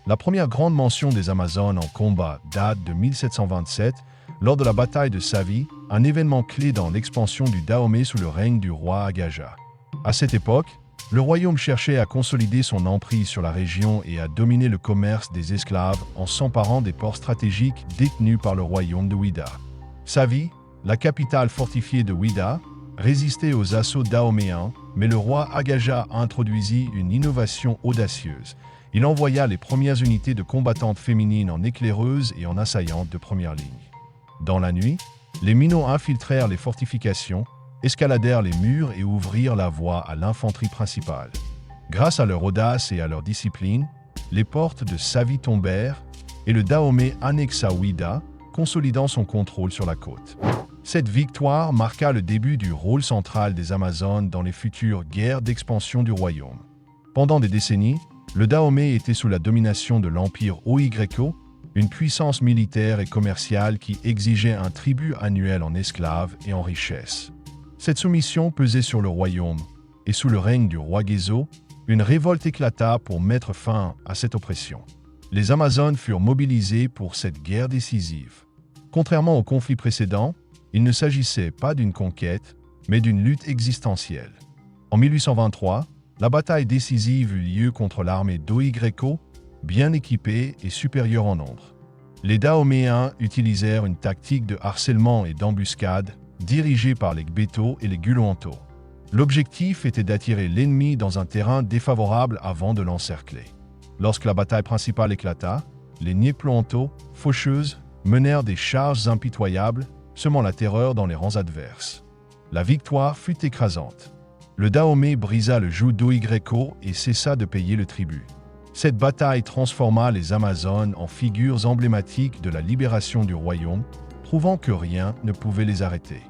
La première grande mention des Amazones en combat date de 1727, lors de la bataille de Savi, un événement clé dans l'expansion du Dahomey sous le règne du roi Agaja. À cette époque, le royaume cherchait à consolider son emprise sur la région et à dominer le commerce des esclaves en s'emparant des ports stratégiques détenus par le royaume de Ouida. Savi, la capitale fortifiée de Ouida, résistait aux assauts dahoméens, mais le roi Agaja introduisit une innovation audacieuse. Il envoya les premières unités de combattantes féminines en éclaireuses et en assaillantes de première ligne. Dans la nuit, les minots infiltrèrent les fortifications, escaladèrent les murs et ouvrirent la voie à l'infanterie principale. Grâce à leur audace et à leur discipline, les portes de Savi tombèrent et le Dahomey annexa Ouida, consolidant son contrôle sur la côte. Cette victoire marqua le début du rôle central des Amazones dans les futures guerres d'expansion du royaume. Pendant des décennies, le Dahomey était sous la domination de l'Empire Oigreco, une puissance militaire et commerciale qui exigeait un tribut annuel en esclaves et en richesses. Cette soumission pesait sur le royaume, et sous le règne du roi Gezo, une révolte éclata pour mettre fin à cette oppression. Les Amazones furent mobilisés pour cette guerre décisive. Contrairement au conflit précédent, il ne s'agissait pas d'une conquête, mais d'une lutte existentielle. En 1823, la bataille décisive eut lieu contre l'armée d'Oigreco, bien équipée et supérieure en nombre. Les Dahoméens utilisèrent une tactique de harcèlement et d'embuscade dirigée par les Gbeto et les Guloanto. L'objectif était d'attirer l'ennemi dans un terrain défavorable avant de l'encercler. Lorsque la bataille principale éclata, les Nyeploanto, faucheuses, menèrent des charges impitoyables, semant la terreur dans les rangs adverses. La victoire fut écrasante. Le Dahomey brisa le joug d'Oigreco et cessa de payer le tribut. Cette bataille transforma les Amazones en figures emblématiques de la libération du royaume, prouvant que rien ne pouvait les arrêter.